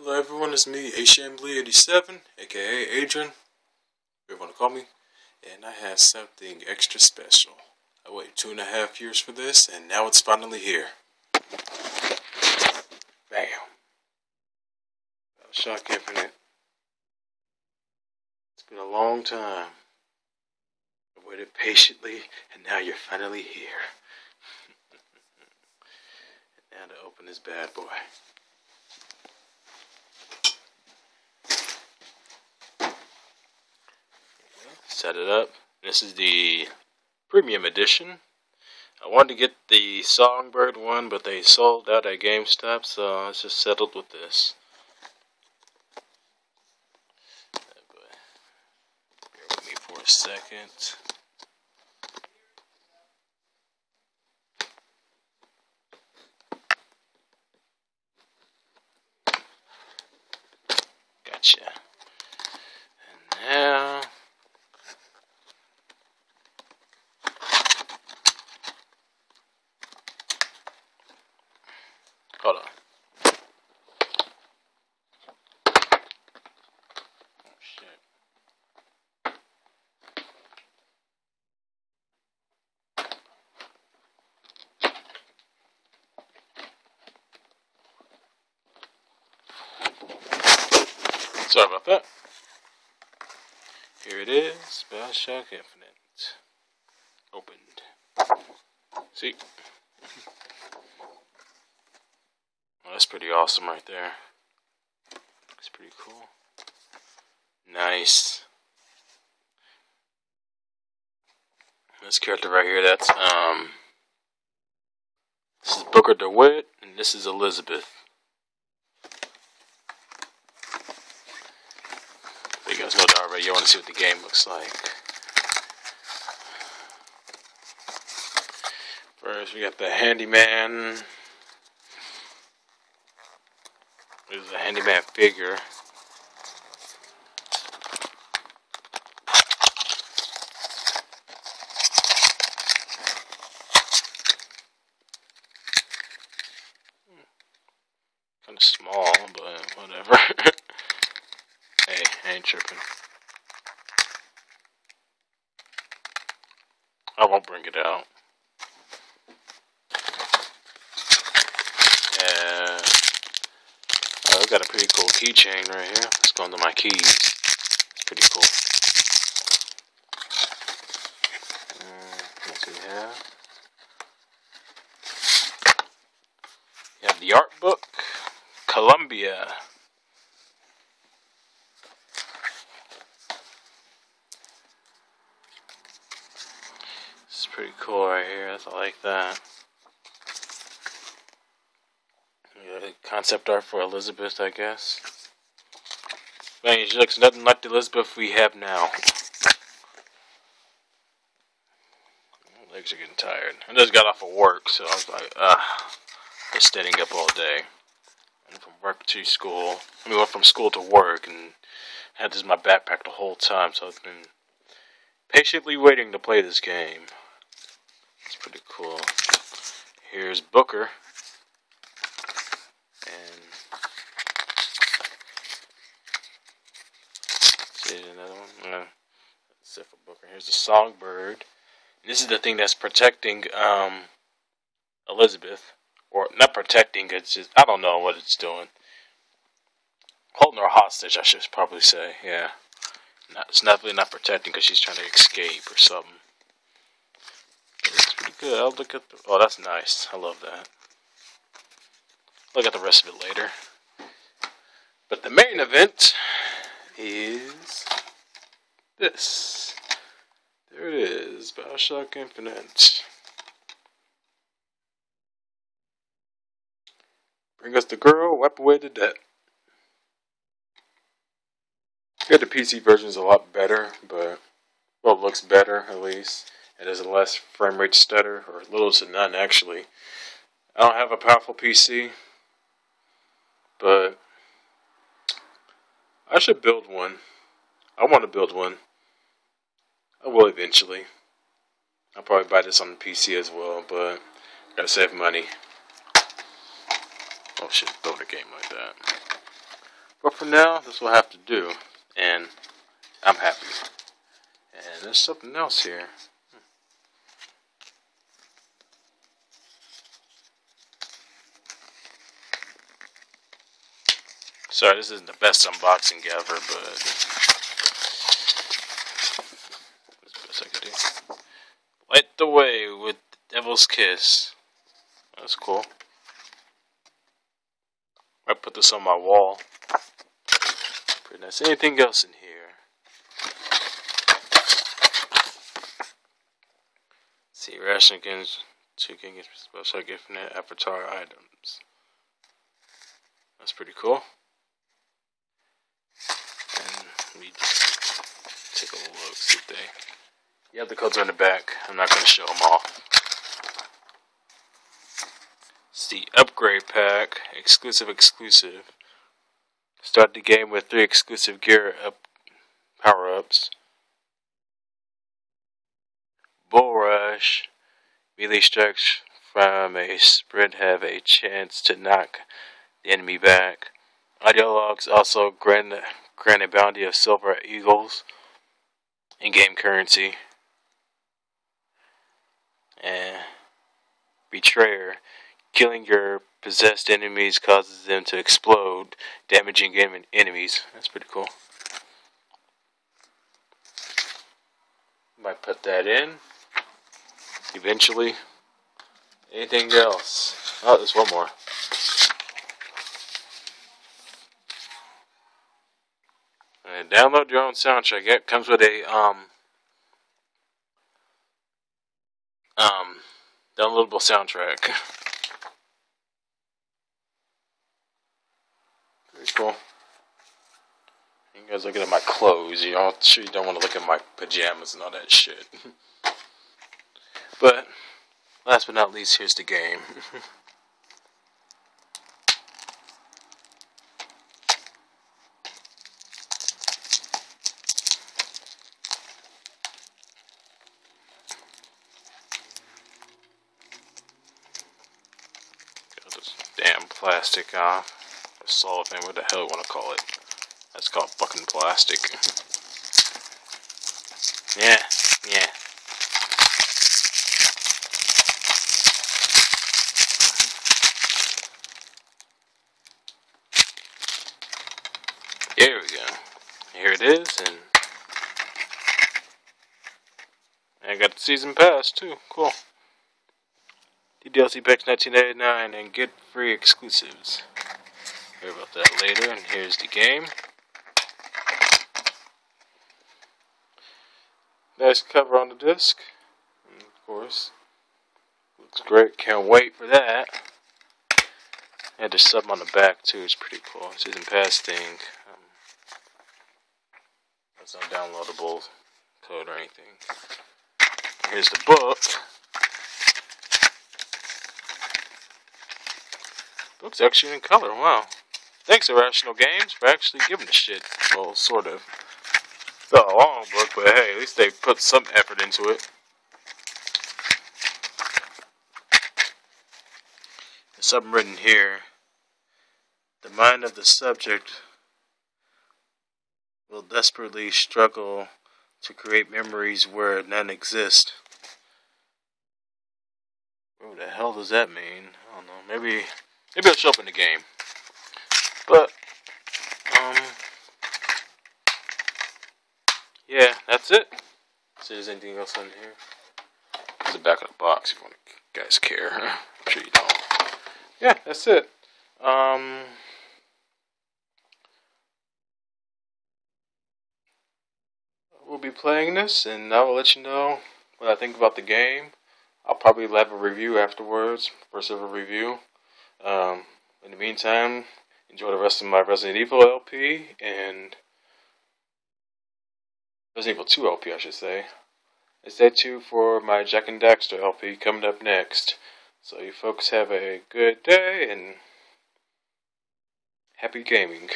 Hello everyone, it's me, HMBlee87, aka Adrian, whatever you want to call me, and I have something extra special. I waited 2.5 years for this, and now it's finally here. Bam. Bioshock Infinite. It's been a long time. I waited patiently, and now you're finally here. And now to open this bad boy. Set it up. This is the premium edition. I wanted to get the Songbird one, but they sold out at GameStop, so I just settled with this. Bear with me for a second. Gotcha. And now hold on. Oh shit. Sorry about that. Here it is, Bioshock Infinite. Opened. See? Oh, that's pretty awesome right there. That's pretty cool. Nice. This character right here, that's this is Booker DeWitt, and this is Elizabeth. You guys know that already. You want to see what the game looks like. First, we got the handyman. There's a handyman figure. Kind of small, but whatever. Hey, I ain't tripping. I won't bring it out. Yeah. Oh, I've got a pretty cool keychain right here. Let's go into my keys. Pretty cool. What do we have? You have the art book. Columbia. This is pretty cool right here. I like that. Yeah, concept art for Elizabeth, I guess. Man, she looks nothing like the Elizabeth we have now. My legs are getting tired. I just got off of work, so I was like, just standing up all day. Went from work to school. Went from school to work, and had this in my backpack the whole time, so I've been patiently waiting to play this game. It's pretty cool. Here's Booker. And see another one? That's it for Booker. Here's the Songbird. And this is the thing that's protecting Elizabeth. Or not protecting, it's just, I don't know what it's doing. Holding her hostage, I should probably say. Yeah. It's definitely not protecting because she's trying to escape or something. But it's pretty good. I'll look at the... Oh, that's nice. I love that. Look at the rest of it later. But the main event is this. There it is. Bioshock Infinite. Bring us the girl, wipe away the debt. Yeah, the PC version is a lot better, but, well, it looks better at least. It has a less frame rate stutter, or little to none actually. I don't have a powerful PC, but I should build one. I want to build one. I will eventually. I'll probably buy this on the PC as well, but I gotta save money. Oh shit, build a game like that. But for now, this will have to do, and I'm happy. And there's something else here. Sorry, this isn't the best unboxing ever, but that's the best I can do. Light the way with the Devil's Kiss. That's cool. I put this on my wall. Pretty nice. Anything else in here? Let's see, ration against 2 gigs, Bioshock Infinite Avatar items. That's pretty cool. And let me take a look, see if they. Yeah, the codes are in the back. I'm not going to show them all. It's the upgrade pack, exclusive. Start the game with 3 exclusive gear power-ups. Bull Rush, melee strikes from a sprint have a chance to knock the enemy back. Audio logs also grant a bounty of silver eagles, in-game currency. And Betrayer, killing your possessed enemies causes them to explode, damaging enemies. That's pretty cool. Might put that in eventually. Anything else? Oh, there's one more. And download your own soundtrack. It comes with a downloadable soundtrack. Very cool. You guys looking at my clothes. I'm sure you don't want to look at my pajamas and all that shit. But last but not least, here's the game. Got this damn plastic off. Cellophane, what the hell you want to call it? That's called fucking plastic. Yeah. Here we go. Here it is, and I got the season pass too. Cool. DLC packs $19.99 and get free exclusives. Hear about that later, and here's the game. Nice cover on the disc, and of course, looks great. Can't wait for that. And there's something on the back too. It's pretty cool. Season pass thing. That's not downloadable code or anything. Here's the book. Book's actually in color. Wow. Thanks, Irrational Games, for actually giving a shit. Well, sort of. It's not a long book, but hey, at least they put some effort into it. There's something written here. The mind of the subject will desperately struggle to create memories where none exist. What the hell does that mean? I don't know. Maybe it'll show up in the game. But, yeah, that's it. See, there's anything else in here? There's the back of the box if you guys care. I'm sure you don't. Yeah, that's it. We'll be playing this, and I will let you know what I think about the game. I'll probably have a review afterwards, first ever review. In the meantime, enjoy the rest of my Resident Evil LP, and Resident Evil 2 LP, I should say. And stay tuned for my Jack and Daxter LP coming up next. So you folks have a good day, and happy gaming.